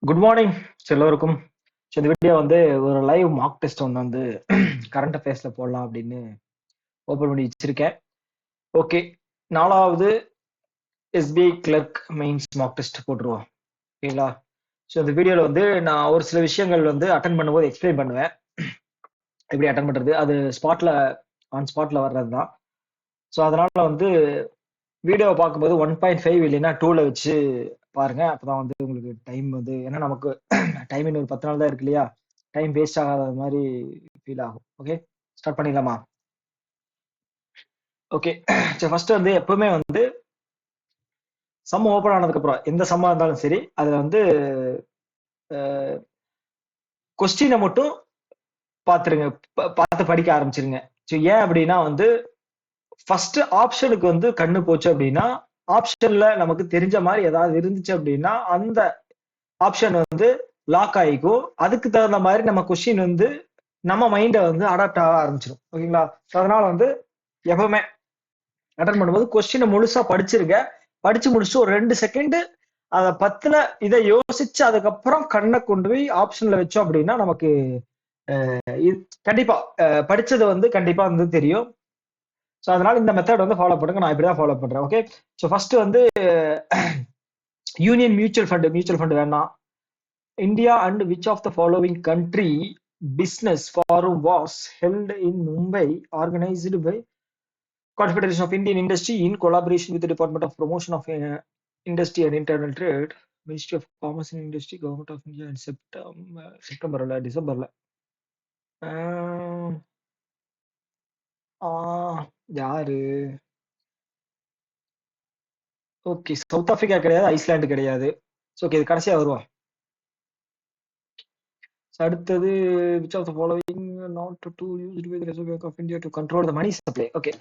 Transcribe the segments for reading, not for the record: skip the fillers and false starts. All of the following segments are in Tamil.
குட் மார்னிங் எல்லோருக்கும். இந்த வீடியோ வந்து ஒரு லைவ் மார்க் டெஸ்ட் ஒன்று வந்து கரண்ட் அஃபேர்ஸ்ல போடலாம் அப்படின்னு ஓப்பன் பண்ணி வச்சிருக்கேன். ஓகே, 4வது SBI clerk mains mark test போட்டுருவோம். ஓகேங்களா? ஸோ இந்த வீடியோவில் வந்து நான் ஒரு சில விஷயங்கள் வந்து அட்டன் பண்ணும்போது எக்ஸ்பிளைன் பண்ணுவேன். எப்படி அட்டன் பண்ணுறது, அது ஆன் ஸ்பாட்ல வர்றது தான். ஸோ அதனால வந்து வீடியோவை பார்க்கும்போது 1.5 இல்லைன்னா 2ல வச்சு பாருங்க. அப்பதான் வந்து உங்களுக்கு டைம் வந்து, ஏன்னா நமக்கு டைம் இன்னும் ஒரு 10 நாள் தான் இருக்கு இல்லையா? டைம் வேஸ்ட் ஆகாத மாதிரி ஃபீல் ஆகும். ஓகே, ஸ்டார்ட் பண்ணிடலாமா? ஓகே, சரி. ஃபர்ஸ்ட் வந்து எப்பவுமே வந்து சம் ஓப்பன் ஆனதுக்கு அப்புறம் எந்த சம்மா இருந்தாலும் சரி, அதுல வந்து கொஸ்டினை மட்டும் பார்த்துருங்க, பார்த்து படிக்க ஆரம்பிச்சிருங்க. ஸோ ஏன் அப்படின்னா வந்து ஃபர்ஸ்ட் ஆப்ஷனுக்கு வந்து கண்ணு போச்சு அப்படின்னா, ஆப்ஷன்ல நமக்கு தெரிஞ்ச மாதிரி ஏதாவது இருந்துச்சு அப்படின்னா அந்த ஆப்ஷன் வந்து லாக் ஆகிக்கும். அதுக்கு தகுந்த மாதிரி நம்ம கொஸ்டின் வந்து நம்ம மைண்டை வந்து அடாப்ட் ஆக ஆரம்பிச்சிடும். ஓகேங்களா? அதனால வந்து எப்பவுமே அட்டன் பண்ணும்போது கொஸ்டினை முழுசா படிச்சிருங்க. படிச்சு முடிச்சுட்டு ஒரு 2 செகண்ட் அதை பத்தின இதை யோசிச்சு அதுக்கப்புறம் கண்ணை கொண்டு போய் ஆப்ஷன்ல வச்சோம் அப்படின்னா நமக்கு கண்டிப்பா படிச்சது வந்து கண்டிப்பா வந்து தெரியும். ஸோ அதனால இந்த மெத்தட் வந்து ஃபாலோ பண்ணுங்க. நான் இப்படிதான் ஃபாலோ பண்றேன். ஓகே, ஸோ ஃபர்ஸ்ட் வந்து யூனியன் மியூச்சுவல் ஃபண்ட் வேணாம். India and which of the following country business forum was held in Mumbai, organized by Confederation of Indian Industry in collaboration with the Department of Promotion of Industry and Internal Trade, Ministry of Commerce and Industry, Government of India in செப்டம்பர்ல டிசம்பர்ல. யாரு? ஓகே, சவுத் ஆப்பிரிக்கா கிடையாது, ஐஸ்லாந்து கிடையாது. ஓகே, இது கடைசியா வருவோம். அடுத்தது which of the following not to used by the Reserve Bank of India to control the money supply. Okay,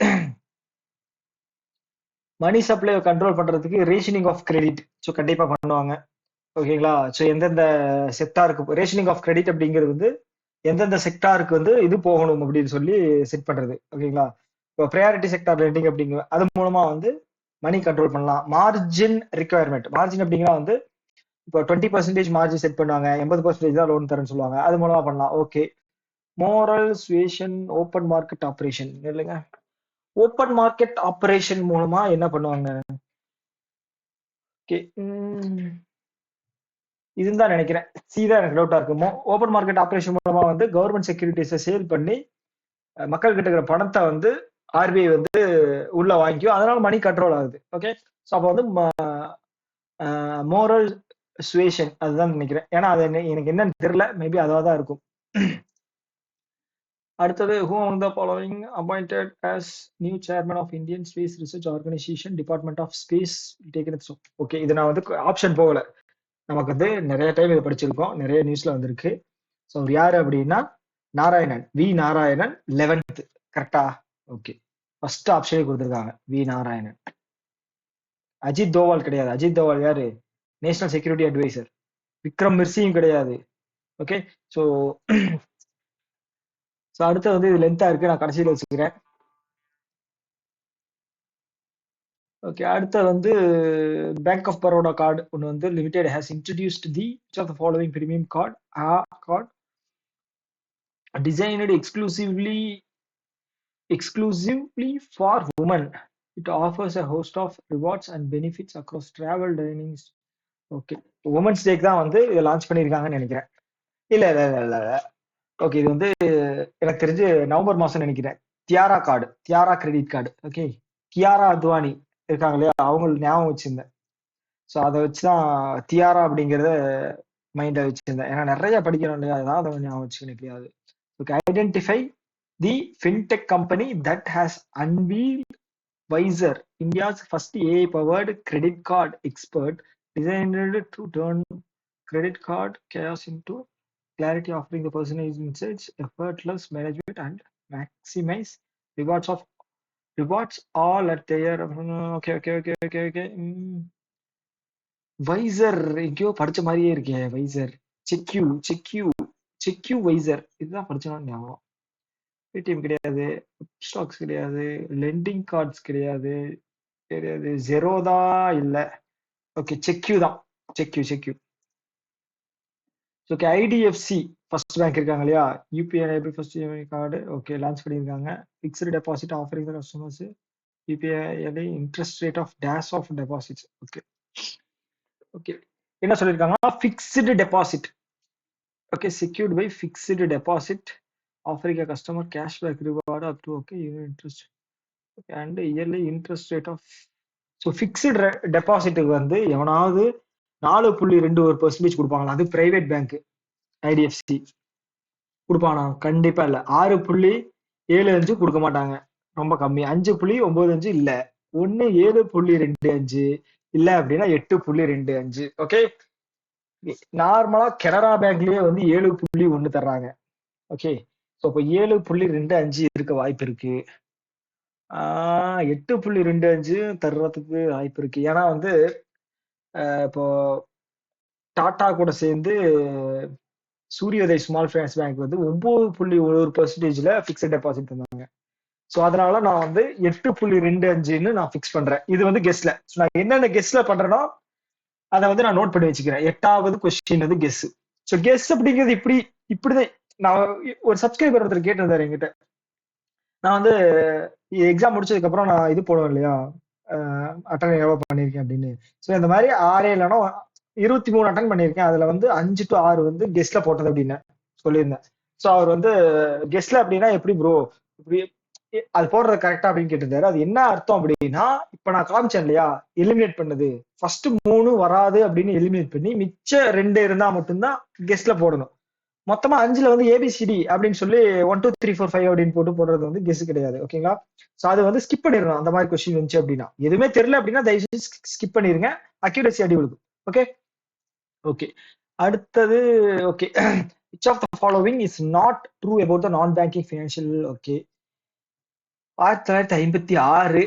money supply control பண்றதுக்கு ரேஷனிங் ஆஃப் கிரெடிட் ஸோ கண்டிப்பா பண்ணுவாங்க. ஓகேங்களா? ஸோ எந்தெந்த செக்டாருக்கு ரேஷனிங் ஆஃப் கிரெடிட் அப்படிங்கிறது வந்து எந்தெந்த செக்டாருக்கு வந்து இது போகணும் அப்படின்னு சொல்லி செட் பண்றது. ஓகேங்களா? இப்போ ப்ரையாரிட்டி செக்டார் லெண்டிங் அப்படிங்கிற அது மூலமா வந்து மணி கண்ட்ரோல் பண்ணலாம். மார்ஜின் ரிக்குவயர்மெண்ட், மார்ஜின் அப்படிங்கிற வந்து இப்போ 20% மார்ஜின் செட் பண்ணுவாங்க, 80% தான் லோன் தரேன்னு சொல்லுவாங்க, அது மூலமா பண்ணலாம். Okay, moral suasion open market operation இல்லைங்க. ஓப்பன் மார்க்கெட் ஆப்ரேஷன் மூலமா என்ன பண்ணுவாங்க? ஓகே, இதுன்னு தான் நினைக்கிறேன். சீதா எனக்கு டவுட்டா இருக்குமோ. ஓப்பன் மார்க்கெட் ஆப்ரேஷன் மூலமா வந்து கவர்மெண்ட் செக்யூரிட்டிஸை சேல் பண்ணி மக்கள் கிட்ட இருக்கிற பணத்தை வந்து ஆர்பிஐ வந்து உள்ள வாங்கிக்கும். அதனால மணி கண்ட்ரோல் ஆகுது. ஓகே, ஸோ அப்போ வந்து மோரல் சுவேஷன் அதுதான் நினைக்கிறேன். ஏன்னா அது எனக்கு என்னன்னு தெரியல, மேபி அதாக தான் இருக்கும். அடுத்தது who among the following appointed as new chairman of Indian Space Research Organization, Department of Space taken it. Okay, இது நான் வந்து ஆப்ஷன் போகல, நமக்கு வந்து நிறைய டைம் இதை படிச்சிருக்கோம், நிறைய நியூஸ்ல வந்திருக்கு. ஸோ யாரு அப்படின்னா நாராயணன், வி நாராயணன். 11th கரெக்டா? ஓகே, ஃபர்ஸ்ட் ஆப்ஷனே கொடுத்துருக்காங்க வி நாராயணன். அஜித் தோவால் கிடையாது. அஜித் தோவால் யாரு? National security advisor. விக்ரம் மிர்சியும் கிடையாது. ஓகே, ஸோ அடுத்து வந்து இது லென்த்தா இருக்கு, நான் கடைசியில் வச்சுக்கிறேன். ஓகே, அடுத்து வந்து பேங்க் ஆஃப் பரோடா கார்டு ஒன்று வந்து limited has introduced the which of the following premium card card designed exclusively for women. It offers a host of rewards and benefits across travel, dining. Okay, women's டேக்கு தான் வந்து இதை லான்ச் பண்ணியிருக்காங்கன்னு நினைக்கிறேன். இல்ல இல்ல இல்ல இல்ல. ஓகே, இது வந்து எனக்கு தெரிஞ்சு நவம்பர் மாசம் நினைக்கிறேன். தியாரா credit card. Okay, Kiara Advani இருக்காங்க இல்லையா, அவங்களுக்கு ஞாபகம் வச்சிருந்தேன். ஸோ அதை வச்சுதான் தியாரா அப்படிங்கிறத மைண்ட்ல வச்சிருந்தேன். ஏன்னா நிறைய படிக்கணும் இல்லையா, அதாவது ஞாபகம் வச்சுக்கணும் எப்படியாவது. Okay, identify the fintech company that has unveiled Visor, India's first AI-powered credit card expert, designed to turn credit card chaos into clarity, offering the personalized insights, effortless management, and maximize rewards all at their. Okay. Visor எங்கேயோ படிச்ச மாதிரியே இருக்கே. வைசர், செக்யூ வைசர், இதுதான் படிச்சோம்னு ஞாபகம். பேடிஎம் கிடையாது, ஸ்டாக்ஸ் கிடையாது, லெண்டிங் கார்ட்ஸ் கிடையாது, ஜெரோதா இல்ல. ஓகே, செக்யூ தான். செக்யூ ஓகே, ஐடிஎஃப்சி ஃபர்ஸ்ட் பேங்க் இருக்காங்க இல்லையா, UPI enable first EMI card okay launch பண்ணியிருக்காங்க. Fixed deposit offering customers UPI interest rate of dash of deposits. Okay okay, என்ன சொல்லியிருக்காங்கன்னா fixed deposit okay secured by fixed deposit offering a customer cashback reward up to okay interest and yearly interest rate of. So fixed டெபாசிட்டுக்கு வந்து எவனாவது 4.21% கொடுப்பாங்களா? அது பிரைவேட் பேங்க் ஐடிஎஃப்சி கொடுப்பானா? கண்டிப்பா இல்ல. 6.75 கொடுக்க மாட்டாங்க, ரொம்ப கம்மி. 5.95 இல்ல, ஒன்னு 7.25 இல்ல அப்படின்னா 8.25. ஓகே, நார்மலா கனரா பேங்க்லயே வந்து 7.1 தர்றாங்க. ஓகே, ஸோ இப்போ 7.25 இருக்க வாய்ப்பு இருக்கு. 8.25 தர்றதுக்கு வாய்ப்பு இருக்கு. ஏன்னா வந்து இப்போ டாடா கூட சேர்ந்து சூரியோதய் ஸ்மால் ஃபைனான்ஸ் பேங்க் வந்து 9.1%ல பிக்ஸ்ட் டெபாசிட் தந்தாங்க. ஸோ அதனால நான் வந்து 8.25ன்னு நான் ஃபிக்ஸ் பண்றேன். இது வந்து கெஸ்ட்ல. நான் என்னென்ன கெஸ்ட்ல பண்றேனோ அதை வந்து நான் நோட் பண்ணி வச்சுக்கிறேன். 8வது கொஸ்டின் வந்து கெஸ். ஸோ கெஸ் அப்படிங்கிறது இப்படிதான். நான் ஒரு சப்ஸ்கிரைபர் ஒருத்தர் கேட்டிருந்தாரு என்கிட்ட, நான் வந்து எக்ஸாம் முடிச்சதுக்கு அப்புறம் நான் இது போடுவேன் இல்லையா, அட்டன் எவ்வளவு பண்ணியிருக்கேன் அப்படின்னு. ஸோ இந்த மாதிரி 6 இல்லைன்னா 23 அட்டன் பண்ணியிருக்கேன். அதுல வந்து 5 to 6 வந்து கெஸ்ட்ல போட்டது அப்படின்னு சொல்லியிருந்தேன். ஸோ அவர் வந்து கெஸ்ட்ல அப்படின்னா எப்படி ப்ரோ இப்படி அது போடுறது கரெக்டா அப்படின்னு கேட்டிருந்தாரு. அது என்ன அர்த்தம் அப்படின்னா, இப்ப நான் காமிச்சேன் இல்லையா எலிமினேட் பண்ணது, ஃபர்ஸ்ட் 3 வராது அப்படின்னு எலிமினேட் பண்ணி மிச்ச 2 இருந்தா மட்டும்தான் கெஸ்ட்ல போடணும். மொத்தமா 5ல வந்து ஏபிசிடி அப்படின்னு சொல்லி 1 2 3 4 5 அப்படின்னு போடுறது வந்து கெஸ் கிடையாது. ஓகேங்களா? சோ அது வந்து ஸ்கிப் பண்ணிடணும். அந்த மாதிரி கொஸ்டின் வந்துச்சு அப்படின்னா, எதுவுமே தெரியல அப்படின்னா தயவு ஸ்கிப் பண்ணிருங்க, அக்யூரசி அடி விழுக்கும். ஓகே ஓகே, அடுத்தது okay, which of the following is not true about the non banking financial. Okay, 1956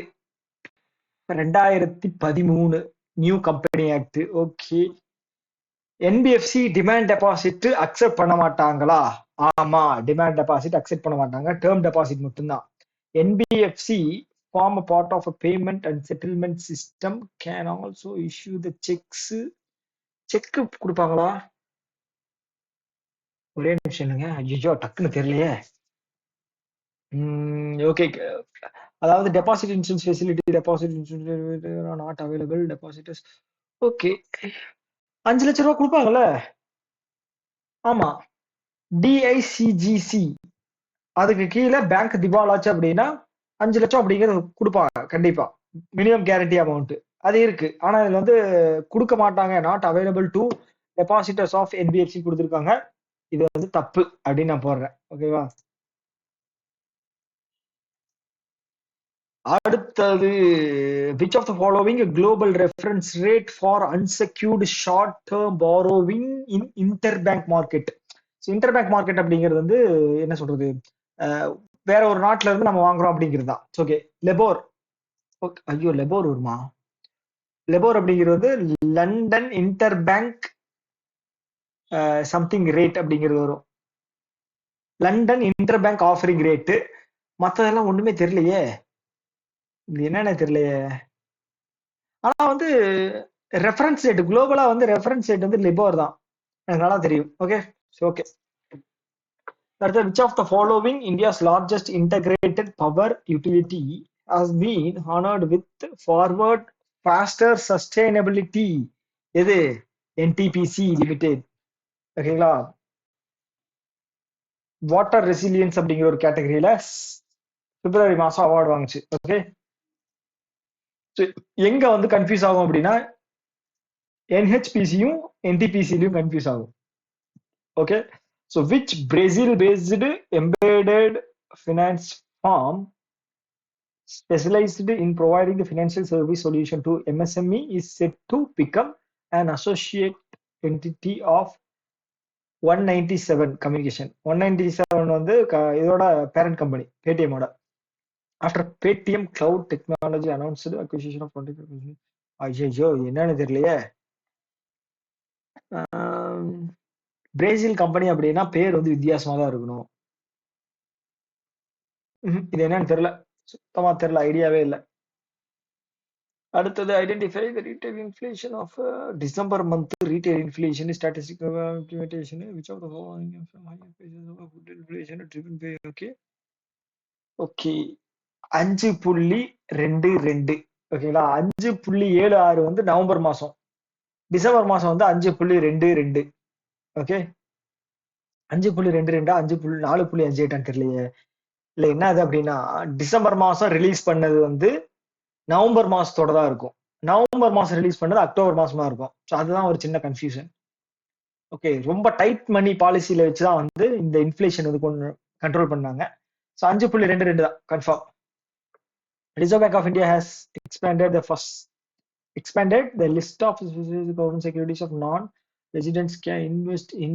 2013 new company act. Okay, NBFC demand deposit accept பண்ண மாட்டாங்களா? ஆமா, டிமாண்ட் டெபாசிட் அக்செப்ட் பண்ண மாட்டாங்க, டேர்ம் டெபாசிட் மட்டும்தான். NBFC form a part of a payment and settlement system, can also issue the checks. Check கொடுப்பாங்களா? ஒரே நிமிஷம் இல்லைங்க, ஐயோ டக்குன்னு தெரியலையே. ஓகே, அதாவது deposit insurance facility, deposit insurance not available depositors. Okay, 5 லட்சம் ரூபாய் கொடுப்பாங்கல்ல? ஆமா, டிஐசிஜிசி அதுக்கு கீழே பேங்க் திவாலாச்சு அப்படின்னா 5 லட்சம் அப்படிங்கிறது கொடுப்பாங்க கண்டிப்பா. மினிமம் கேரண்டி அமௌண்ட் அது இருக்கு. ஆனா இதுல வந்து கொடுக்க மாட்டாங்க, not available to depositors of NBFC கொடுத்துருக்காங்க. இது வந்து தப்பு அப்படின்னு நான் போடுறேன். ஓகேவா? அடுத்தது, which of the following global reference rate for unsecured short term borrowing in interbank market. So interbank market அப்படிங்கிறது வந்து என்ன சொல்றது, வேற ஒரு நாட்டுல இருந்து நம்ம வாங்குறோம் அப்படிங்கிறது தான். ஓகே, லெபோர். ஐயோ லெபோர் வருமா? லெபோர் அப்படிங்கிறது லண்டன் இன்டர்பேங்க் சம்திங் ரேட் அப்படிங்கிறது வரும். London interbank offering rate. மற்றதெல்லாம் ஒண்ணுமே தெரியலையே, இது என்னன்னு தெரியலையே. ஆனா வந்து ரெஃபரன்ஸ் ரேட் குளோபலா வந்து ரெஃபரன்ஸ் ரேட் வந்து லிபோர் தான், எனக்கு நல்லா தெரியும். ஓகே ஓகே, அடுத்து, which of the following India's largest integrated power utility has been honored with forward faster sustainability? எது? NTPC limited. ஓகேங்களா? வாட்டர் ரெசிலியன்ஸ் அப்படிங்கிற ஒரு கேட்டகரியில பிப்ரவரி மாசம் அவார்டு வாங்குச்சு. ஓகே, எங்க வந்து கன்ஃபியூஸ் ஆகும் அப்படின்னா என்ஹெச்பிசியும் என்டிபிசிலையும் கன்ஃபியூஸ் ஆகும். Okay, so which Brazil based embedded finance firm specialized in providing the financial service solution to MSME is set to become an associate entity of 197 communication. 197 வந்து இதோட பேரண்ட் கம்பெனி பேடிஎம் ஓட. After Paytm cloud technology announced acquisition of 25%. ஐயோ என்னன்னு தெரியலையே. பிரேசில் கம்பெனி அப்படின்னா பேர் வந்து வித்தியாசமா தான் இருக்கணும். இது என்னன்னு தெரியல, சுத்தமா தெரியல, ஐடியாவே இல்லை. அடுத்தது, identify the retail inflation of December month retail inflation statistical implementation, which of the following higher paces of food inflation driven by okay okay 5.22 ஓகேங்களா 5.76 வந்து நவம்பர் மாசம், டிசம்பர் மாசம் வந்து 5.22 ஓகே 5.22 5.4.58 தெரியலையே. இல்ல என்ன அது அப்படின்னா டிசம்பர் மாசம் ரிலீஸ் பண்ணது வந்து நவம்பர் மாசத்தோட தான் இருக்கும், நவம்பர் மாசம் ரிலீஸ் பண்ணது அக்டோபர் மாசமா இருக்கும். ஸோ அதுதான் ஒரு சின்ன கன்ஃபியூஷன். ஓகே ரொம்ப டைட் மணி பாலிசியில வச்சுதான் வந்து இந்த இன்ஃபிளேஷன் வந்து கொண்டு கண்ட்ரோல் பண்ணாங்க. ஸோ 5.22 தான் confirm. Reserve Bank of India has expanded the list of government securities of non-residents can invest in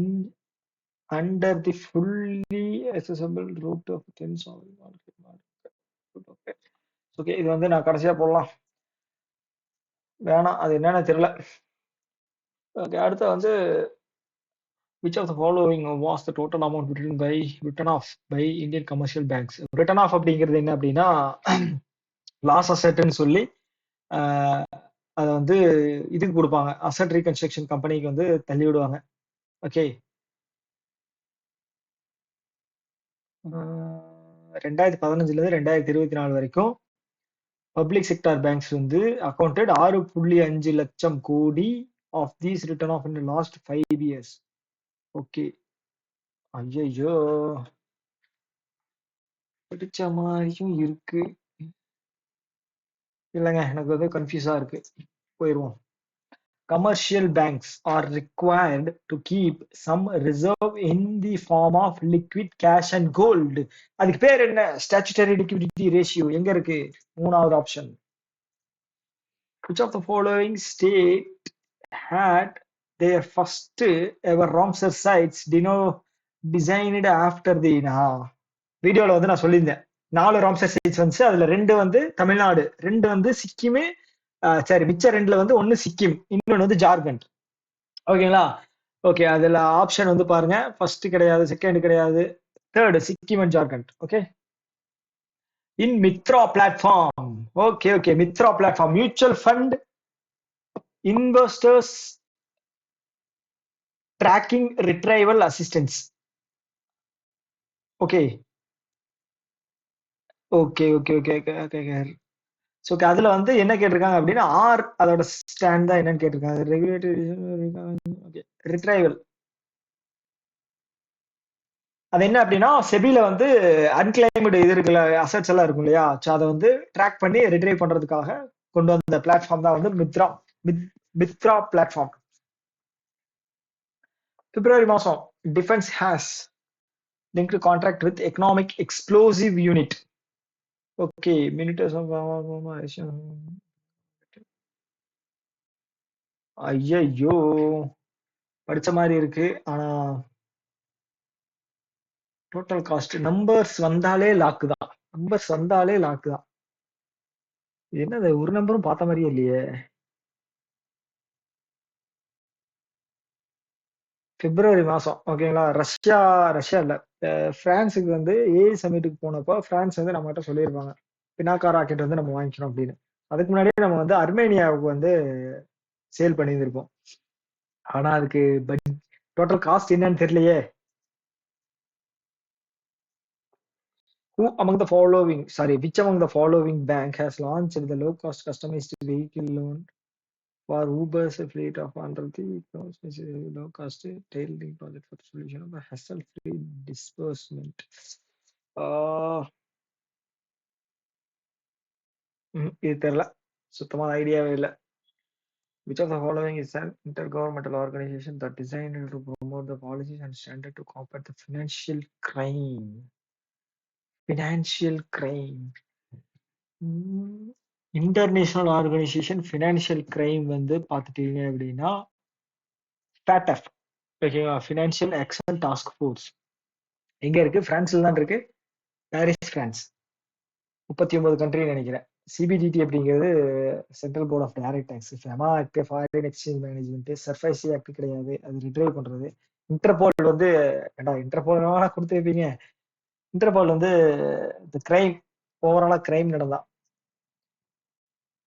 under the fully accessible route of 10 sovereign market. Okay இது வந்து நான் கடைசியா போடலாம், வேணாம் அது என்னன்னு தெரியல. ஓகே அடுத்து வந்து which of the following was the total amount written off by Indian commercial banks? written off அப்படிங்கிறது என்ன அப்படின்னா லாஸ் அசெட்னு சொல்லி அதை வந்து இதுக்கு கொடுப்பாங்க, அசெட் ரீகன்ஸ்ட்ரக்ஷன் கம்பெனிக்கு வந்து தள்ளி விடுவாங்க. ஓகே 2015 இருந்து 2024 வரைக்கும் பப்ளிக் செக்டார் பேங்க்ஸ் வந்து அக்கௌண்டட் 6.5 லட்சம் crore of these return of in last 5 years. Okay ஐயோ படிச்ச மாதிரியும் இருக்கு, இல்லைங்க எனக்கு வந்து கன்ஃபியூஸா இருக்கு, போயிடுவோம். Commercial banks are required to keep some reserve in the form of liquid cash and gold. அதுக்கு பேர் என்ன? Statutory liquidity ratio எங்க இருக்கு? மூணாவது option. Which of the following state had their first ever Ramsar sites designed after the வீடியோல வந்து நான் சொல்லியிருந்தேன் 4 ராம்சர் சைட்ஸ் வந்துச்சு, அதுல 2 வந்து தமிழ்நாடு, 2 வந்து சிக்கிமே, சரி மிச்ச 2ல வந்து ஒன்னு சிக்கிம், இன்னொன்னு வந்து ஜார்க்கண்ட். ஓகேங்களா? ஓகே அதுல ஆப்ஷன் வந்து பாருங்க, ஃபர்ஸ்ட் கிடையாது, செகண்ட் கிடையாது, third Sikkim and Jharkhand. Okay in Mitra platform. Okay okay Mitra platform mutual fund investors tracking retrieval assistance. Okay okay okay okay okay so அதுல வந்து என்ன கேட்டிருக்காங்க அப்படின்னா அதோட ஸ்டாண்ட் தான் என்னன்னு கேட்டிருக்காங்க. ரெகுலேட்டரி ரிட்ரைவல் அது என்ன அப்படின்னா செபில வந்து அன்கிளைம்டு இது இருக்குல்ல அசட்ஸ் எல்லாம் இருக்கும் இல்லையா, ஸோ அதை வந்து ட்ராக் பண்ணி ரிட்ரைவ் பண்றதுக்காக கொண்டு வந்த பிளாட்ஃபார்ம் தான் வந்து மித்ரா பிளாட்ஃபார்ம். பிப்ரவரி மாசம் defence has linked contract with economic explosive unit. Okay மினிட்டர்ஸ் ஐயோ படிச்ச மாதிரி இருக்கு, ஆனா டோட்டல் காஸ்ட் நம்பர்ஸ் வந்தாலே லாக்கு தான், நம்பர்ஸ் வந்தாலே லாக்கு தான். என்னது ஒரு நம்பரும் பார்த்த மாதிரியே இல்லையே. பிப்ரவரி மாசம் ஓகேங்களா. ரஷ்யா இல்ல பிரான்ஸுக்கு வந்து ஏஐ சமிட்டுக்கு போனப்போ பிரான்ஸ் வந்து நம்ம கிட்ட சொல்லியிருப்பாங்க பினாக்கா ராக்கெட் வந்து நம்ம வாங்கிக்கணும் அப்படின்னு. அதுக்கு முன்னாடியே நம்ம வந்து அர்மேனியாவுக்கு வந்து சேல் பண்ணியிருந்திருப்போம், ஆனா அதுக்கு டோட்டல் காஸ்ட் என்னன்னு தெரியலையே. Which among the following bank has launched the low cost customized vehicle loan for Uber's fleet of under the low cost tailoring project for the solution of a hassle free disbursement? இது தெரியல, சுத்தமான ஐடியாவே இல்லை. Which of the following is an intergovernmental organization that designed to promote the policies and standard to combat the financial crime? International organisation financial crime வந்து பார்த்துட்டீங்க அப்படின்னா FATF ஓகேவா, ஃபினான்ஷியல் ஆக்ஷன் டாஸ்க் ஃபோர்ஸ் எங்க இருக்கு? பிரான்ஸ்ல தான் இருக்கு, பாரிஸ் பிரான்ஸ். 39 கண்ட்ரி நினைக்கிறேன். சிபிடிடி அப்படிங்கிறது Central Board of Direct Tax. FEMA act foreign exchange management. SARFAESI act கிடையாது, அது ரிட்ரைவ் பண்றது. இன்டர்போல் வந்து இன்டர்போல் கொடுத்து வைப்பீங்க. இன்டர்போல் வந்து இந்த கிரைம் ஓவராலா கிரைம் நடந்தா.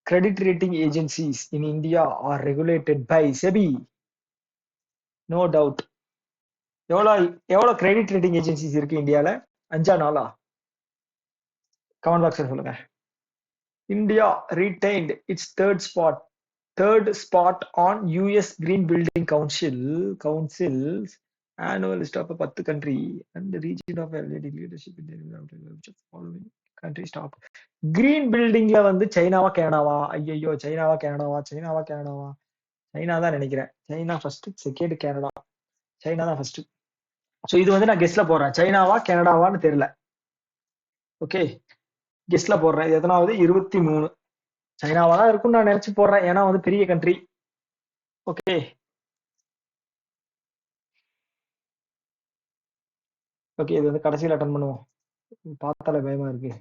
Credit rating agencies in India are regulated by SEBI. No doubt. எவ்வளோ எவ்வளோ கிரெடிட் ரேட்டிங் ஏஜென்சிஸ் இருக்கு இந்தியால? 5 4? கமெண்ட் பாக்ஸ்ல சொல்லுங்க. India retained its third spot on US Green Building Council's annual list of 10 country and the region of leadership in the following countries top. Green பில்டிங்ல வந்து சைனாவா கனடாவா? ஐயோ, சைனாவா கனடாவா? சைனாவா கனடாவா? சைனா தான் நினைக்கிறேன். China first, second Canada. China தான் ஃபர்ஸ்ட். ஸோ இது வந்து நான் கெஸ்ட்ல போடுறேன். சைனாவா கனடாவான்னு தெரியல. ஓகே, கெஸ்ட்ல போடுறேன். இது எத்தனாவது? 23. சைனாவா தான் இருக்கும்னு நான் நினைச்சு போடுறேன். ஏன்னா வந்து பெரிய கண்ட்ரி. ஓகே, ஓகே, இது வந்து கடைசியில் அட்டன் பண்ணுவோம். பார்த்தாலே பயமா இருக்கு.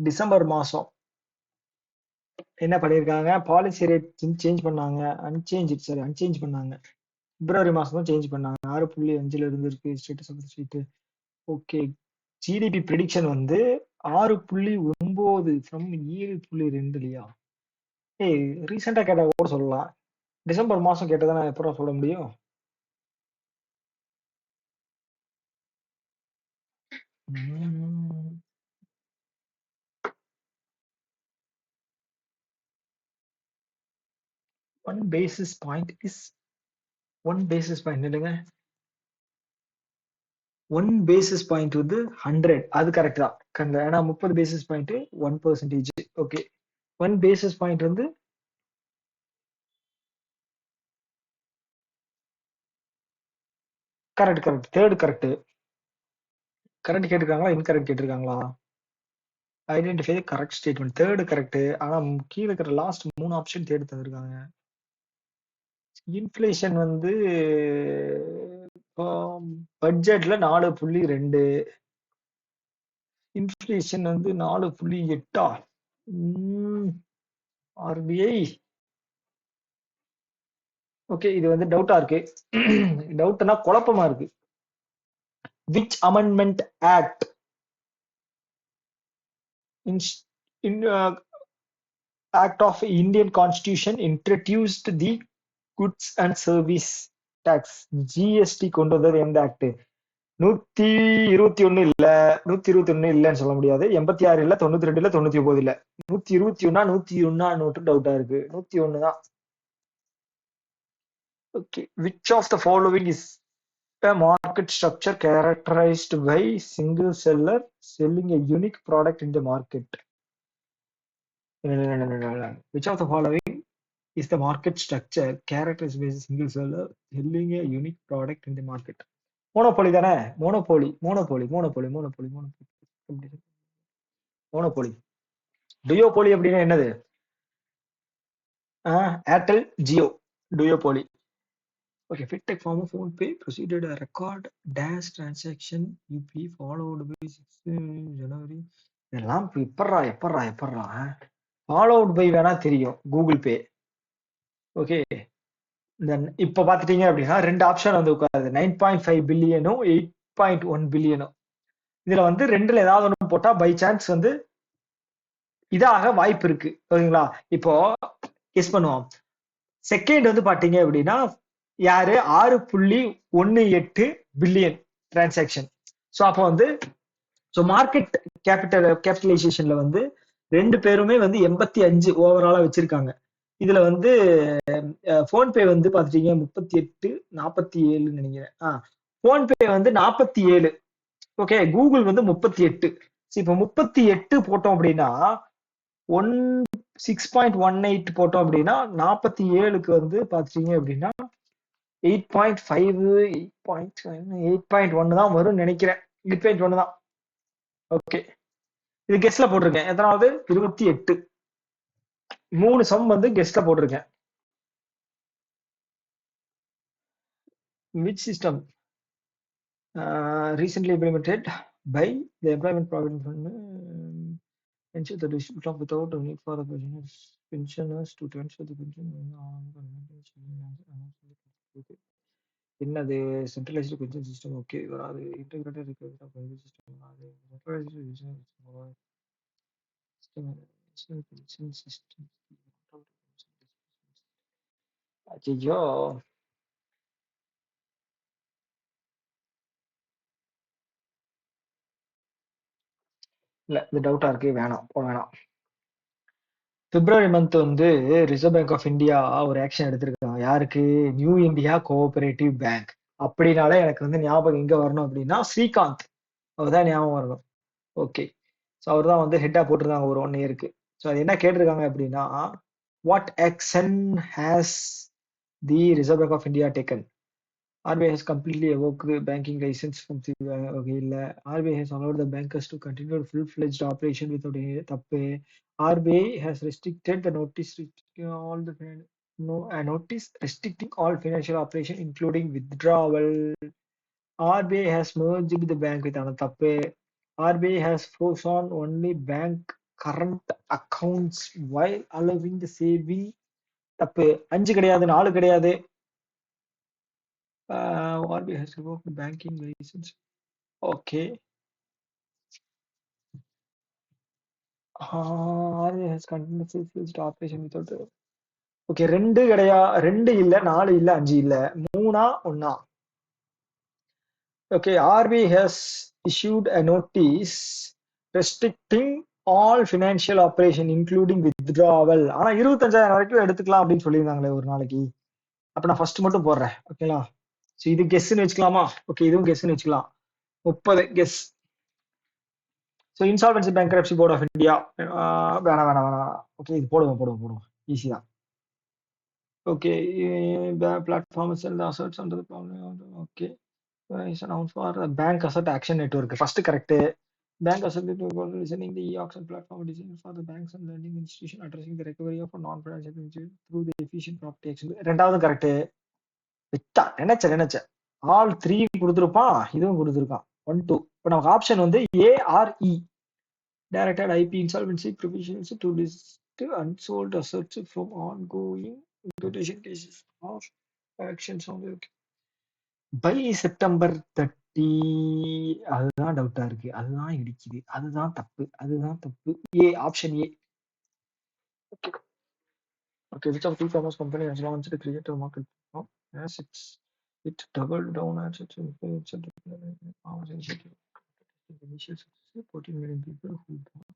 டிசம்பர் மாசம் என்ன பண்ணிருக்காங்க? பாலிசி ரேட் சேஞ்ச் பண்ணாங்க. அன்சேஞ்ச் பண்ணாங்க. பிப்ரவரி மாசம் தான் சேஞ்ச் பண்ணாங்க. 6.5 இருந்து இருக்கு status of sweet. Okay, GDP prediction வந்து 6.9 ஃப்ரம் 7.2 இல்லையா? ஏய், ரீசெண்டா கேட்ட கூட சொல்லலாம். டிசம்பர் மாசம் கேட்டதை நான் எப்பறம் சொல்ல முடியும்? ஒன் பேசிஸ் பாயிண்ட் இல்லைங்க. 1 பேசிஸ் பாயிண்ட் வந்து 100. அது கரெக்ட் தான். ஏன்னா 30 basis point 1%. Okay, 1 basis point வந்து கரெக்ட். Third correct. கரெக்ட் கேட்டிருக்காங்களா? இன்கரெக்ட் கேட்டிருக்காங்களா? Identify correct statement. Third correct. ஆனா கீழே இருக்கிற லாஸ்ட் 3 ஆப்ஷன் தேர்ட் தந்திருக்காங்க. இன்ஃப்ளேஷன் வந்து பட்ஜெட்ல 4.2. இன்ஃப்ளேஷன் வந்து 4.8. ஆர்பிஐ. ஓகே, இது வந்து டவுட்டா இருக்கு. டவுட்னா குழப்பமா இருக்கு. Which amendment act in Act of Indian Constitution introduced the Goods and Service Tax GST கொண்டு வந்தது எந்த ஆக்ட்? 121 இல்ல, 121 இல்லன்னு சொல்ல முடியாது. 86 இல்ல, 92 இல்ல, 99 இல்ல. 121 டவுட்டா இருக்கு. 101 தான். Okay, which of the following is a market structure characterized by single seller selling a unique product in the market? Which of the following is the market structure characterized by a single seller selling a unique product in the market? Monopoly தானே? மோனோபோலி. டுயோபோலி அப்படின்னா என்னது? Airtel, Jio. Duopoly. Okay, FinTech form of PhonePe proceeded a record dash transaction UPI followed by 6 January. இதெல்லாம் எப்பட்றா ஃபாலோட் பை வேணா தெரியும், கூகுள் பே. ஓகே, தென் இப்ப பாத்துட்டீங்க அப்படின்னா 2 ஆப்ஷன் வந்து உட்காருது. 9.5 பில்லியனும் 8.1 பில்லியனும். இதுல வந்து 2ல ஏதாவது ஒன்று போட்டா பை சான்ஸ் வந்து இதாக வாய்ப்பு இருக்கு. ஓகேங்களா? இப்போ கெஸ் பண்ணுவோம். செகண்ட் வந்து பாத்தீங்க அப்படின்னா யாரு? 6.18 பில்லியன் டிரான்சாக்ஷன். ஸோ அப்போ வந்து மார்க்கெட் கேபிட்டலைசேஷன்ல வந்து 2 பேருமே வந்து 85 ஓவராலா வச்சிருக்காங்க. இதுல வந்து போன்பே வந்து பாத்துட்டீங்க 38 47 நினைக்கிறேன். போன்பே வந்து 47. ஓகே, கூகுள் வந்து 38. இப்ப 38 போட்டோம் அப்படின்னா 6.18 போட்டோம் அப்படின்னா 47க்கு வந்து பாத்துட்டீங்க அப்படின்னா 8.5 8.1 தான் வரும் நினைக்கிறேன். 8.1 தான். ஓகே, இது கெஸ்ட்ல போட்டிருக்கேன். எத்தனாவது? 28. 3 சம் வந்து கெஸ்ட்ல போட்டிருக்கேன். which system recently implemented by the Employment Provident Fund ensure the distribution of without a need for the pensioners to transfer the pension. என்னது? Centralised pension system. ஓகே, வராது. Integrated recovery of pension system வராது. சென்ட்ரலைஸ்டு பென்ஷன் சிஸ்டம் ஐயோ, இல்ல இது டவுட்டா இருக்கு, வேணாம் போக வேணாம். பிப்ரவரி மந்த் வந்து ரிசர்வ் பேங்க் ஆஃப் இந்தியா ஒரு ஆக்ஷன் எடுத்திருக்காங்க. யாருக்கு? New India cooperative bank. அப்படினாலே எனக்கு வந்து ஞாபகம் எங்க வரணும் அப்படின்னா ஸ்ரீகாந்த், அவர்தான் ஞாபகம் வரணும். ஓகே, ஸோ அவர் தான் வந்து ஹெட்டா போட்டிருந்தாங்க ஒரு 1 இயருக்கு. ஸோ அது என்ன கேட்டிருக்காங்க அப்படின்னா, what action has the Reserve Bank of India taken? RBI has completely revoked the banking license from the okay, இல்ல. RBI has allowed the bankers to continue full-fledged operation without any தப்பு. RBI has restricted the notice restricting all the no a notice restricting all financial operation including withdrawal. RBI has merged the bank with another தப்பு. RBI has frozen only bank current accounts while allowing the saving தப்பு. 5 கிடையாது, 4 கிடையாது. RBI has revoked the banking license. Okay. RBI has continued full-fledged operation without okay, 2 கிடையா, 2 இல்ல, 4 இல்ல, 5 இல்ல, 3ஆ 1ஆ? Okay, RBI has issued a notice restricting all financial operation including withdrawal. ஆனா 25,000 வரைக்கும் எடுத்துக்கலாம் அப்படின்னு சொல்லியிருந்தாங்களே ஒரு நாளைக்கு. அப்ப நான் ஃபர்ஸ்ட் மட்டும் போடுறேன். ஓகேங்களா? ஸோ இது கெஸ்ன்னு வச்சுக்கலாமா? ஓகே, இதுவும் கெஸ்ன்னு வச்சுக்கலாம். 30 guess. So insolvency bankruptcy board of India. வேணாம் வேணாம் வேணாம். ஓகே, இது போடுவோம் போடுவோம் போடுவோம், ஈஸி தான். Okay, platform sell assets under the plan. Okay, is announce for bank asset auction network. First correct. Bank asset network listening the auction platform design for the banks and lending institution addressing the recovery of non financial institution through the efficient property auction. ரெண்டாவது கரெக்ட். விட்டா நினைச்சேன் ஆல் 3 கொடுத்துருப்பான், இதுவும் கொடுத்துருக்கான் 1 2. இப்போ நமக்கு ஆப்ஷன் வந்து ARE, directed IP insolvency provisions to list unsold assets from ongoing litigation cases or actions on the by September 30. அதுதான் டவுட்டா இருக்கு, அதுதான் இடிக்குது, அதுதான் தப்பு. Option A. Okay okay, which of the e-commerce company has launched a creator market platform as it doubled down as its influence and initiative. Initial success, 14 million people who bought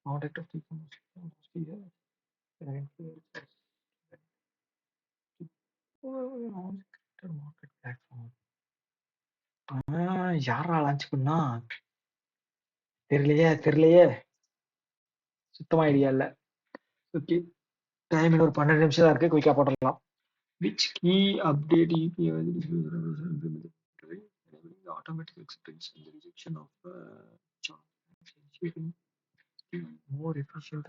product of e-commerce last year. Market platform யாரா லான்ச் பண்ணா? தெரியலையே, சுத்தமா ஐடியா இல்ல. ஓகே, டைம் இன்னும் ஒரு 12 நிமிஷம் தான் இருக்கு, குயிக்கா போட்டுடலாம். Which key update EPI automatic acceptance and the rejection of more efficient.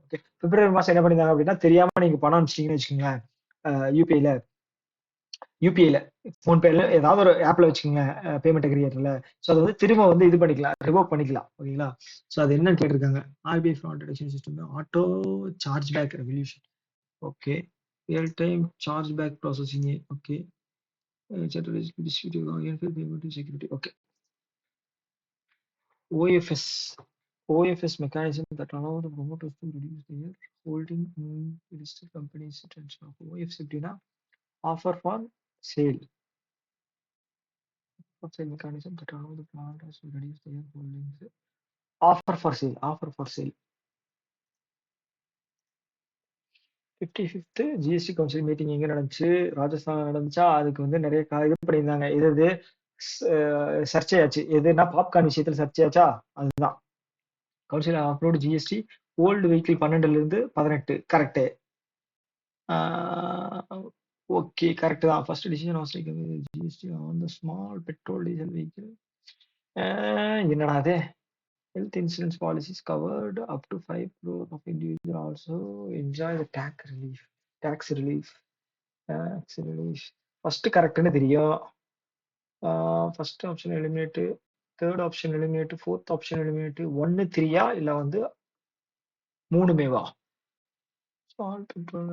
Okay, பிப்ரவரி மாசம் என்ன பண்ணிருந்தாங்க அப்படின்னா, தெரியாம நீங்க பணம் அனுப்பிச்சிட்டீங்கன்னு வச்சுக்கோங்களேன், யூபிஐல ஃபோன்பேல ஏதாவது ஒரு ஆப்ல வச்சுக்கோங்க, பேமெண்ட் கிரியேட்டர்ல. ஸோ அதை வந்து திரும்ப வந்து இது பண்ணிக்கலாம், ரிவோக் பண்ணிக்கலாம். ஓகேங்களா? ஸோ அது என்னன்னு கேட்டிருக்காங்க. RBI fraud detection system auto charge back revolution. Okay, real time charge back processing. Okay, security. Okay, OFS. OFS mechanism that allow the promoters to reduce their holding in listed companies. OFS எப்படின்னா offer for sale. For sale mechanism that allow the planters to reduce their holdings. Offer for sale. 55th GST council meeting எங்க நடந்துச்சு? ராஜஸ்தான் நடந்துச்சா? அதுக்கு வந்து நிறைய இது பண்ணியிருந்தாங்க. எது சர்ச்சையாச்சு, எதுனா பாப்கார்ன் விஷயத்துல சர்ச்சையாச்சா? அதுதான். Council upload GST old vehicle 12ல இருந்து 18. கரெக்ட். ஓகே, கரெக்ட் தான். First decision was taken GST on the small petrol diesel vehicle. என்னடா அது? Health insurance policies covered up to 5 crore of individuals also enjoy the tax relief. First கரெக்ட்னு தெரியும். First option eliminate, third option eliminate, fourth option eliminate. 1 3 இல்ல வந்து 3 ஸ்மால் பெட்ரோல்.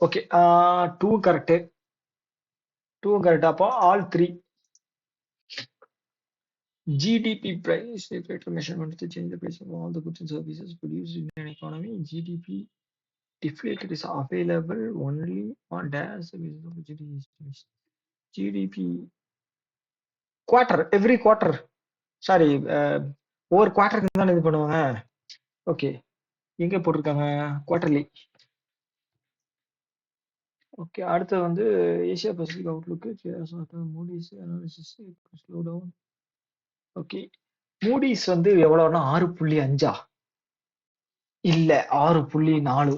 Okay, 2 correct. அப்போ all 3. GDP price, a greater measurement to change the price of all the goods and services produced in an economy. GDP deflated is available only on dash the basis of GDP quarter, every quarter. Sorry, ஒவ்வொரு குவார்டருக்கு தானே இது பண்ணுவாங்க. ஓகே, எங்க போட்டிருக்காங்க குவார்டர்லி. ஓகே, அடுத்து வந்து ஏசியா பசிபிக் அவுட்லுக்கு Moody's analysis slow down. Okay, Moody's வந்து எவ்வளவுனா 6.5 இல்ல 6.4.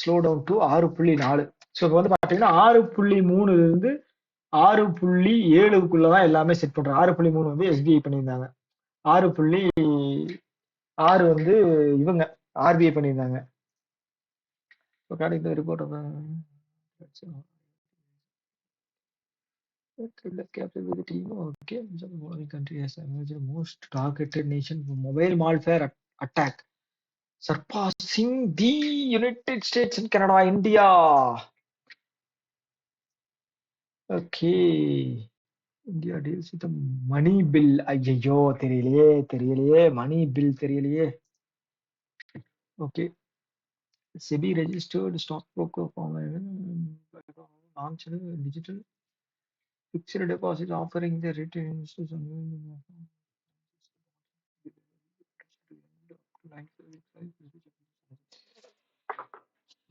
Slow down to 6.4. ஸோ இப்போ வந்து பாத்தீங்கன்னா 6.3 இருந்து 6.7க்குள்ளதான் எல்லாமே செட் பண்றோம். 6.3 வந்து எஸ்பிஐ பண்ணியிருந்தாங்க, 6.6 வந்து இவங்க ஆர்பிஐ பண்ணியிருந்தாங்க. According to the report of capital with the team, okay, the following country has emerged the most targeted nation for mobile malware attack, surpassing the United States and Canada, India. Okay, India deals with the money bill. ஐயோ தெரியலையே money bill தெரியலையே. Okay, SEBI registered stockbroker form launched digital fixed deposit offering the retail investors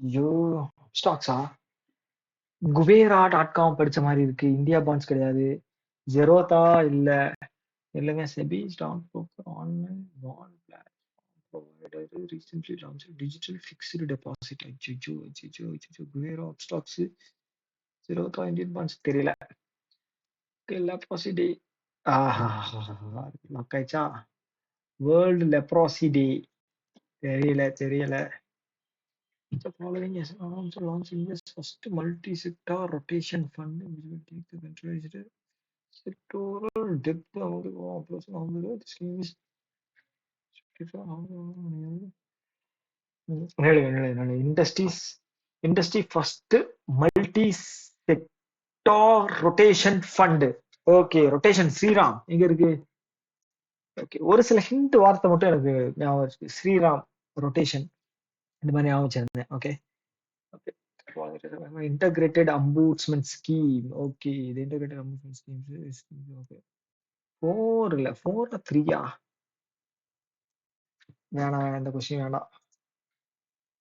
ஐயோ ஸ்டாக்ஸா குபேரா.com படிச்ச மாதிரி இருக்கு. இந்தியா பாண்ட்ஸ் கிடையாது. ஜெரோதா இல்ல, இல்லைங்க. SEBI stock broker online bond platform provider recently launch digital fixed deposit. அச்சோ Kubera stocks. Zerodha Indian bonds தெரியல. Leprosy day. ஆஹா, லாக் ஆயிடுச்சா? World leprosy day. தெரியல. The following is also launching this first multi-sector rotation fund, which will take the centralized sectoral depth of the operation of the scheme is industry first multi-sector rotation fund. Okay, rotation Shriram எங்க இருக்கு? ஓகே, ஒரு சில ஹிண்ட் வார்த்தை மட்டும் எனக்கு ஞாபகம் இருக்கு. ஸ்ரீராம், ரொட்டேஷன், இந்த மாதிரி ஞாபகம் வச்சிருந்தேன். Okay, integrated ombudsman scheme. Okay, the integrated ombudsman scheme is okay. 4 இல்ல 4 3 வேணாம், இந்த கொஸ்டின் வேணாம்.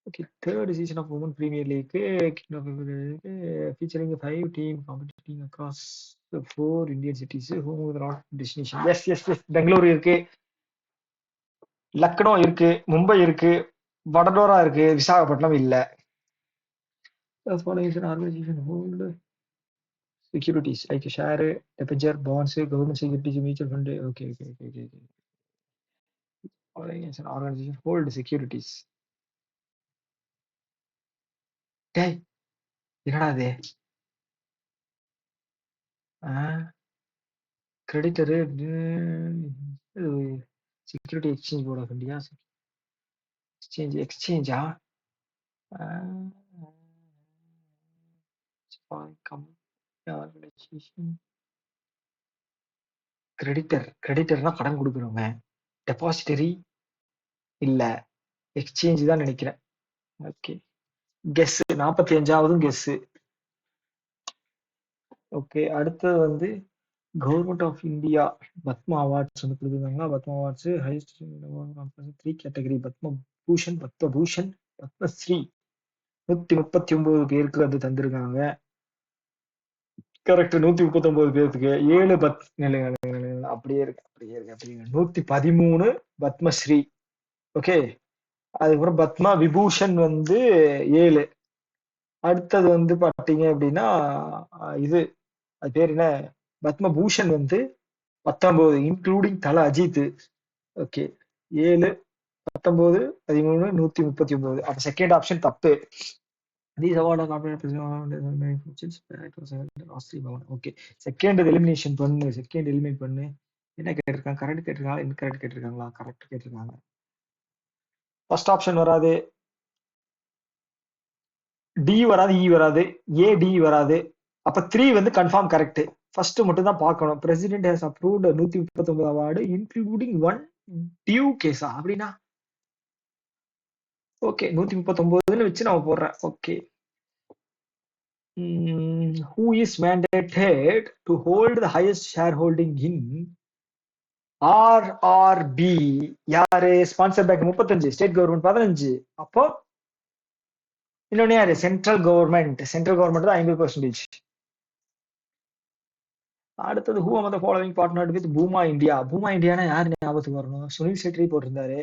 Okay, third season of Women Premier League featuring 5 team competing across the 4 Indian cities. Home with not destination. Yes. Bangalore இருக்கு, லக்னோ இருக்கு, மும்பை இருக்கு, வடோதரா இருக்கு, விசாகப்பட்டினம் இல்ல. Following is an organization hold securities like share, debenture, bonds, government securities, mutual fund. Okay. Following is an organization hold securities. டேய், என்னடா இது? Creditor security exchange board of India. எக்ஸ்சேஞ்சா? கிரெடிட்டர்னா கடன் கொடுக்குறவங்க. டெபாசிட்டரி இல்ல, எக்ஸ்சேஞ்ச் தான் நினைக்கிறேன். ஓகே, கெஸ் 45வது கெஸ். ஓகே, அடுத்தது வந்து Government of India Padma awards வந்து கொடுத்துருக்காங்களா? Padma awards highest 3 category. Padma Bhushan, Padma Shri 139 பேருக்கு வந்து தந்திருக்காங்க. கரெக்ட், 139 பேருக்கு 7 அப்படியே இருக்கு 113 பத்மஸ்ரீ. ஓகே, அதுக்கப்புறம் பத்மா விபூஷன் வந்து 7. அடுத்தது வந்து பாத்தீங்க அப்படின்னா இது அது பேர் என்ன, பத்மபூஷன் வந்து 19, இன்க்ளூடிங் தல அஜித். ஓகே, 7, 19, 13, 139. அப்ப செகண்ட் ஆப்ஷன் தப்பு. These award are not okay, second elimination பண்ணு, செகண்ட் எலிமினேட் பண்ணு. என்ன கேட்டிருக்காங்க? கரெக்ட் கேட்டிருக்காங்களா, இன்கரெக்ட் கேட்டிருக்காங்களா? கரெக்ட் கேட்டிருக்காங்க. ஃபர்ஸ்ட் ஆப்ஷன் வராது, டி வராது, இ வராது, ஏ டி வராது. அப்ப 3 வந்து கன்ஃபார்ம் கரெக்ட். ஃபர்ஸ்ட் மட்டும் தான் பார்க்கணும். President has approved 139 award including one duo கேஸா அப்படின்னா ஓகே 139ன்னு வச்சு நம்ம போடுறேன். Okay who is mandated to hold the highest shareholding in RRB யாரு ஸ்பான்சர் பேங்க் 35 ஸ்டேட் கவர்மெண்ட் 15 அப்போ இன்னொன்னு யாரு சென்ட்ரல் கவர்மெண்ட் தான் 50%. அடுத்தது who are the following partnered with Puma இந்தியானா யாரு ஞாபகத்துக்கு வரணும்? சுனில் செட்ரி போட்டிருந்தாரு.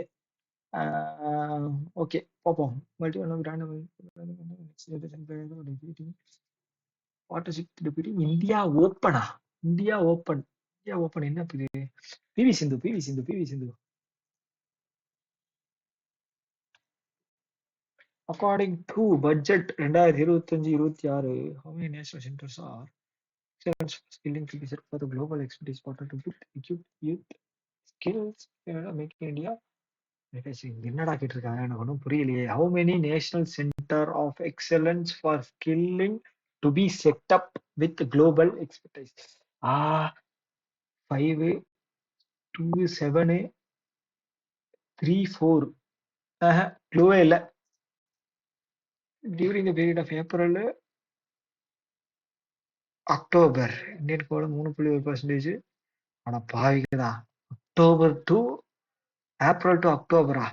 ஓகே பார்ப்போம். இந்தியா ஓப்பனா இந்தியா ஓப்பன் என்ன PV Sindhu. According to budget 2025-26, how many national centers are skilling to be set for the global expertise portal to equip youth skills making India? என்னடா கேட்டிருக்காங்க எனக்கு ஒன்றும் புரியலையே. How many national center of excellence for skilling to be set up with global expertise? 5, 2, 7, 3, 4. க்ளூவே இல்லை. During the period of April October Indian கோடு 3.1%. ஆனா பாவிக்குதா அக்டோபர் டு ஏப்ரல் டு அக்டோபரா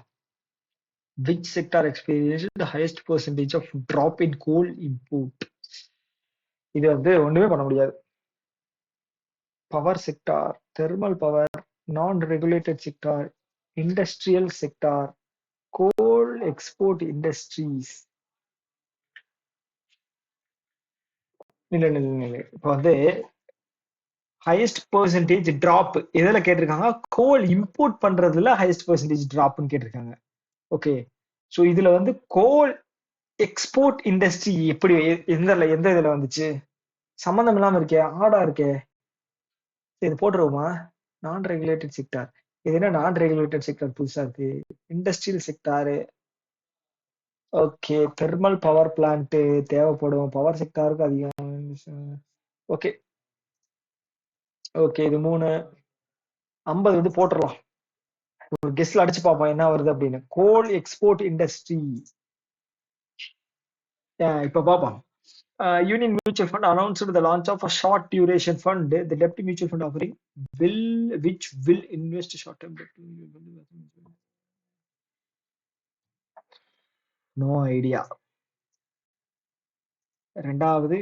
which sector experienced the highest percentage of drop in coal import? இது வந்து ஒண்ணுமே பண்ண முடியாது. பவர் செக்டார், தெர்மல் பவர், நான் ரெகுலேட்டட் செக்டார், இண்டஸ்ட்ரியல் செக்டார், கோல் எக்ஸ்போர்ட் இண்டஸ்ட்ரீஸ். இல்ல இப்போ வந்து ஹையஸ்ட் பெர்சன்டேஜ் டிராப் எதுல கேட்டிருக்காங்க? கோல் இம்போர்ட் பண்றதுல ஹையஸ்ட் பெர்சன்டேஜ் டிராப்னு கேட்டிருக்காங்க. ஓகே சோ இதுல வந்து கோல் எக்ஸ்போர்ட் இண்டஸ்ட்ரி எப்படி எந்த இதுல வந்துச்சு? சம்பந்தம் இல்லாம இருக்கே, ஆடா இருக்கே. இது போட்டுருவோமா? நான் ரெகுலேட்டட் செக்டார். இது என்ன நான் ரெகுலேட்டட் செக்டார் புதுசா இருக்கு? Industrial sector. Okay thermal power plant தேவைப்படும். பவர் செக்டாருக்கு அதிகம். ஓகே இது 3 50 வந்து போட்டுடலாம். ஒரு கெஸ்ட்ல அடிச்சு பார்ப்போம் என்ன வருது அப்படின்னு. கோல் எக்ஸ்போர்ட் இண்டஸ்ட்ரி. இப்ப பார்ப்போம். Union Mutual Fund announced the launch of a short duration fund, the debt mutual fund offering which will invest short term debt. No idea. ரெண்டாவது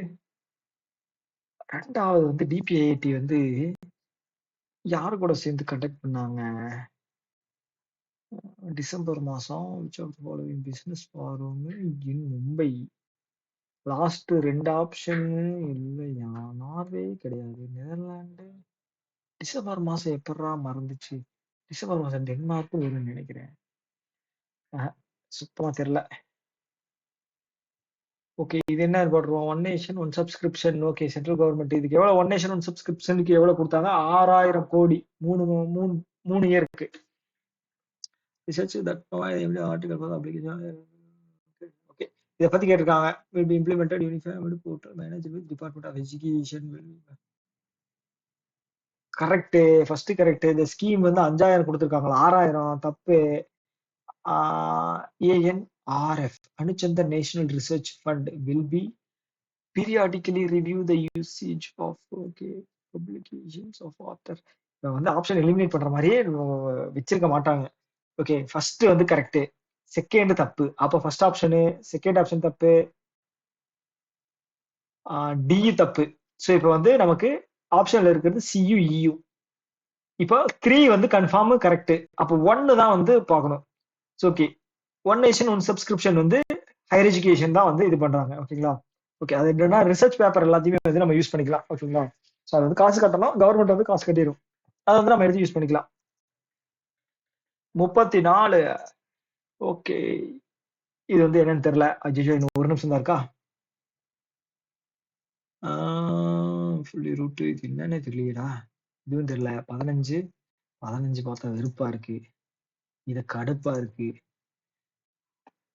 வந்து டிபிஐடி வந்து யாரு கூட சேர்ந்து கண்டக்ட் பண்ணாங்க? டிசம்பர் மாசம் which of the following business forum in Mumbai. Last 2 option இல்லையா? நார்வே கிடையாது, நெதர்லாந்து. டிசம்பர் மாசம் எப்படா மறந்துச்சு? டிசம்பர் மாசம் டென்மார்க் வரும்னு நினைக்கிறேன். சுத்தமா தெரியல. ஓகே இது என்ன போடுறோம்? One nation one subscription. Okay central government இதுக்கு எவ்வளவு ஒன் நேஷன் ஒன் சப்ஸ்கிரிப்ஷனுக்கு எவ்வளவு கொடுத்தாங்க? 6000 கோடி 3 இயருக்கு. Research that article for application. Okay இத பத்தி கேட்டிருக்காங்க. will be implemented unified portal managed with department of education. Correct, first correct. இந்த ஸ்கீம் வந்து 5000 கொடுத்திருக்காங்களா? 6000 தப்பு. ANRF Anusandhan National Research Fund will be periodically review the usage of publications of author. வந்து ஆப்ஷன் எலிமினேட் பண்ற மாதிரியே வச்சிருக்க மாட்டாங்க. ஓகே ஃபர்ஸ்ட் வந்து கரெக்ட், செகண்ட் தப்பு. அப்ப ஃபர்ஸ்ட் ஆப்ஷனு, செகண்ட் ஆப்ஷன் தப்பு, டி தப்பு. சோ இப்போ வந்து நமக்கு ஆப்ஷன்ல இருக்கிறது சியு இயு. இப்போ 3 வந்து கன்ஃபார்ம் கரெக்ட். அப்போ 1 தான் வந்து பார்க்கணும். Okay one nation one subscription வந்து ஹையர் எஜுகேஷன் தான் வந்து இது பண்றாங்க. ஓகேங்களா? ஓகே அது என்னன்னா ரிசர்ச் பேப்பர் எல்லாத்தையுமே வந்து நம்ம யூஸ் பண்ணிக்கலாம். ஓகேங்களா? ஸோ அது வந்து காசு கட்டணும், கவர்மெண்ட் வந்து காசு கட்டிடும். அதை வந்து நம்ம எடுத்து யூஸ் பண்ணிக்கலாம். 34. ஓகே இது வந்து என்னன்னு தெரியல. அஜிஜோ இன்னும் ஒரு நிமிஷம் தான் இருக்கா? ஃபுல்லி ரூட் இது என்னன்னே தெரியலடா. இதுவும் தெரியல. 15 பார்த்தா வெறுப்பா இருக்கு, இது கடுப்பா இருக்கு.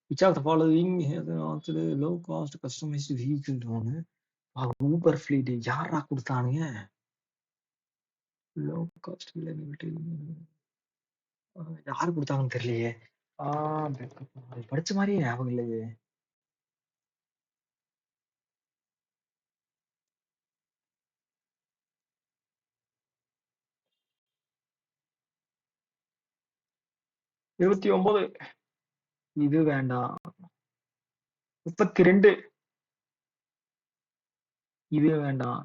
Which of the following has an low cost customized vehicle loan? Uber fleet யாரா கொடுத்தானுங்க? லோ காஸ்ட் யாரு கொடுத்தாங்கன்னு தெரியலையே. படிச்ச மாதிரியே ஞாபகம் இல்லையே. இருபத்தி 29. இது வேண்டாம். 32. இது வேண்டாம்.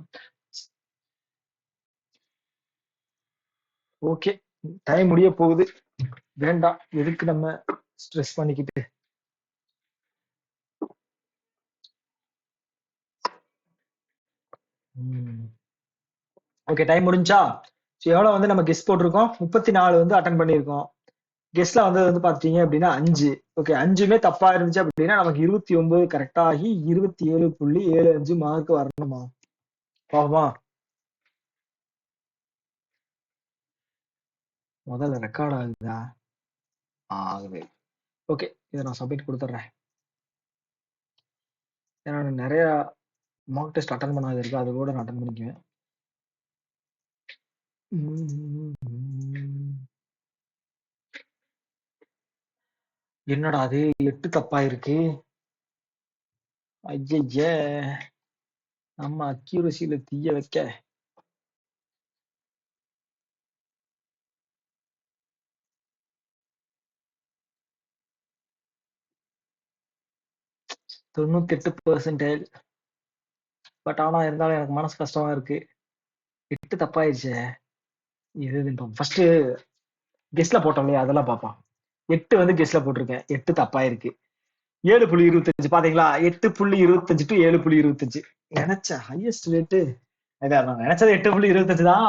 ஓகே, டைம் முடிய போகுது. வேண்டாம், எதுக்கு நம்ம ஸ்ட்ரெஸ் பண்ணிக்கிட்டு. ஓகே, டைம் முடிஞ்சா. எவ்வளவு வந்து நம்ம கெஸ்ட் போட்டிருக்கோம்? 34 வந்து அட்டன் பண்ணியிருக்கோம். கெஸ்ட்ல வந்து பாத்தீங்க அப்படின்னா 5. ஓகே, 5மே தப்பா இருந்துச்சு அப்படின்னா நமக்கு 29 கரெக்ட் ஆகி 27.75 மார்க் வரணுமா? பாவமா முதல்ல ரெக்கார்ட் ஆகுதா? ஆகுது. ஓகே, இதை நான் சப்மிட் கொடுத்துட்றேன். ஏன்னா நிறைய மார்க் டெஸ்ட் அட்டன் பண்ணாது இருக்கு, அது கூட நான் அட்டன் பண்ணிக்குவேன். என்னடா அது 8 தப்பா இருக்கு? ஐய, நம்ம அக்யூரசியில தீய வைக்க. %98. பட் ஆனா இருந்தாலும் எனக்கு மனசு கஷ்டமா இருக்கு. 8 தப்பாயிருச்சு. இது ஃபர்ஸ்ட் கெஸ்ட்ல போட்டோம் இல்லையா, அதெல்லாம் பார்ப்போம். 8 வந்து கெஸ்ட்ல போட்டிருக்கேன், 8 தப்பாயிருக்கு. 7.25 பாத்தீங்களா? 8.25 டு 7.25. நினைச்ச ஹையஸ்ட் ரேட்டு. நான் நினைச்சது 8.25 தான்.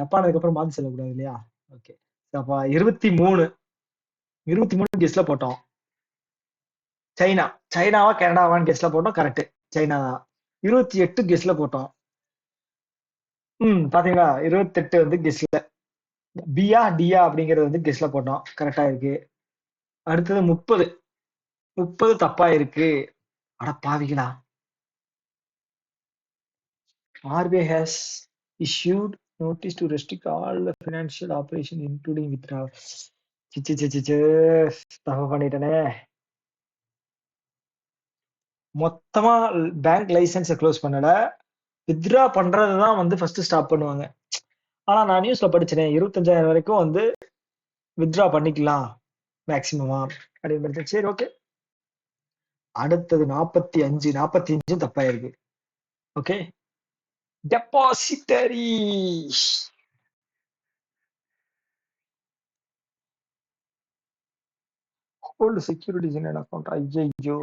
தப்பானதுக்கு அப்புறம் மாத்தி சொல்லக்கூடாது இல்லையா? ஓகே, அப்ப 23 கெஸ்ட்ல போட்டோம். சைனாவா கனடாவான்னு கெஸ்ட்ல போட்டோம். கரெக்ட், சைனா தான். 28 கெஸ்ட்ல போட்டோம். பாத்தீங்களா? 28 வந்து கெஸ்ட்ல. பியா டியா அப்படிங்கறது வந்து கெஸ்ட்ல போட்டோம், கரெக்டா இருக்கு. அடுத்தது 30 தப்பா இருக்கு. அட பாவிகளா. RBI has issued notice to restrict all the financial operation including withdrawal. தப்பு பண்ணிட்டனே. மொத்தமா பேங்க் லைசன்ஸை க்ளோஸ் பண்ணல, வித்ட்ரா பண்றதுதான் வந்து ஃபர்ஸ்ட் ஸ்டாப் பண்ணுவாங்க. ஆனா நான் நியூஸ்ல படிச்சேன் 25,000 வரைக்கும் வந்து வித்ட்ரா பண்ணிக்கலாம் மேக்சிமமா அப்படின்னு. சரி, ஓகே. அடுத்தது 45 தப்பாயிருக்கு. Okay, depository hold securities in account. ஐயோ.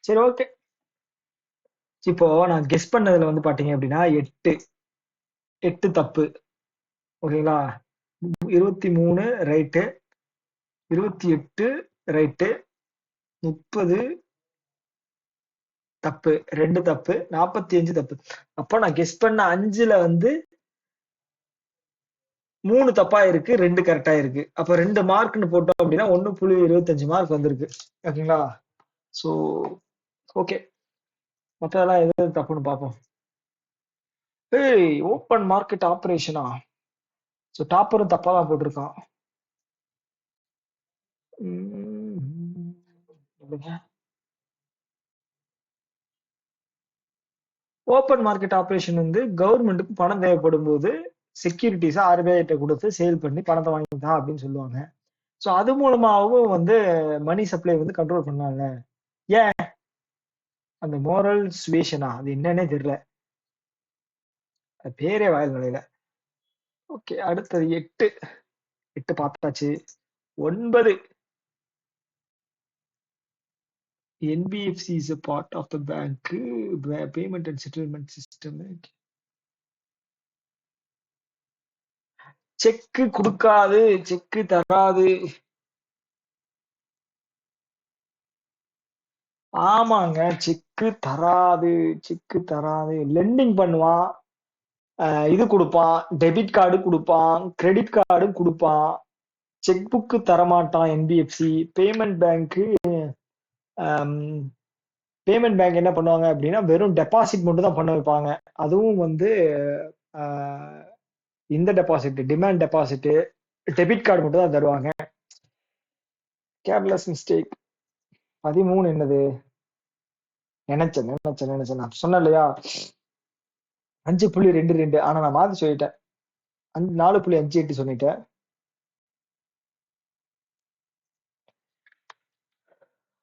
சரி, ஓகே. இப்போ நான் கெஸ் பண்ணதுல வந்து பாத்தீங்க அப்படின்னா 8 தப்பு. ஓகேங்களா? 23 ரைட்டு, 28 ரைட்டு, 30 தப்பு, 2 தப்பு, 45 தப்பு. அப்போ நான் கெஸ் பண்ண 5ல வந்து 3 தப்பா இருக்கு, 2 கரெக்டா இருக்கு. அப்ப 2 மார்க்னு போட்டோம் அப்படின்னா 1.25 மார்க் வந்திருக்கு. ஓகேங்களா? சோ ஓகே, மத்ததெல்லாம் எது தப்புன்னு பார்ப்போம். ஓப்பன் மார்க்கெட் ஆபரேஷனா? ஸோ டாப்பரும் தப்பா தான் போட்டிருக்கான். ஓப்பன் மார்க்கெட் ஆபரேஷன் வந்து கவர்மெண்ட்டுக்கு பணம் தேவைப்படும் போது செக்யூரிட்டிஸ் RBI கொடுத்து சேல் பண்ணி பணத்தை வாங்கிதான் அப்படின்னு சொல்லுவாங்க. ஸோ அது மூலமாகவும் வந்து மணி சப்ளை வந்து கண்ட்ரோல் பண்ணாங்க. ஏன் அந்த மோரல் சுவேஷனா, அது என்னன்னே தெரியல, அது பேரே வாயில் நுழையல. ஓகே, அடுத்தது 8 பார்த்தாச்சு. 9 NBFC is a part of the bank payment and settlement system. செக்கு கொடுக்காது, செக்கு தராது. ஆமாங்க, செக்கு தராது, செக்கு தராது. லெண்டிங் பண்ணுவான், இது கொடுப்பான், டெபிட் கார்டு கொடுப்பான், கிரெடிட் கார்டு கொடுப்பான், செக் புக்கு தரமாட்டான். NBFC payment bank payment bank என்ன பண்ணுவாங்க அப்படின்னா வெறும் டெபாசிட் மட்டும் தான் பண்ண வைப்பாங்க. அதுவும் வந்து ஆஹ், இந்த deposit demand deposit debit card மட்டும் தான் தருவாங்க. Careless mistake. 13 என்னது? நினைச்சேன் நான் சொன்னேன் இல்லையா 5.22. ஆனா நான் மாத்தி சொல்லிட்டேன். 4.58 சொல்லிட்டேன்.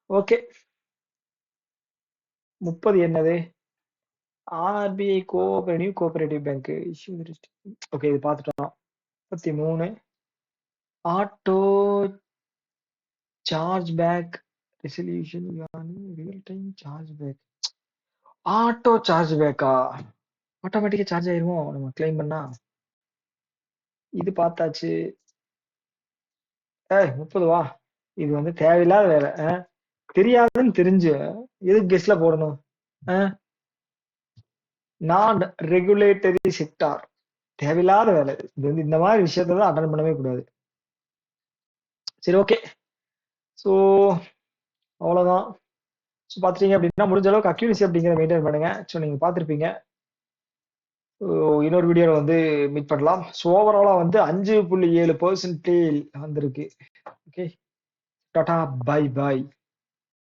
ஓகே. 30 என்னது? RBI cooperative bank issue. Okay, இது பார்த்துட்டோம். 33 auto charge back resolution real time charge back. Auto charge பேக்கா? ஆட்டோமேட்டிக்கா சார்ஜ் ஆயிருமோ நம்ம கிளைம் பண்ணா? இது பார்த்தாச்சு. 30 வா. இது வந்து தேவையில்லாத வேலை. தெரியாதுன்னு தெரிஞ்சு எதுக்கு கெஸ்ட்ல போடணும்? நான் ரெகுலேட்டரி செக்டார். தேவையில்லாத வேலை இது. வந்து இந்த மாதிரி விஷயத்த தான் அட்டன் பண்ணவே கூடாது. சரி, ஓகே. ஸோ அவ்வளோதான். ஸோ பார்த்துட்டீங்க அப்படின்னா முடிஞ்ச அளவுக்கு அக்யூரசி அப்படிங்கிறத மெயின்டைன் பண்ணுங்க. ஸோ நீங்க பார்த்துருப்பீங்க. இன்னொரு வீடியோல வந்து மீட் பண்ணலாம். ஸோ ஓவராலா வந்து 5.7% வந்திருக்கு. Okay, Tata, bye bye.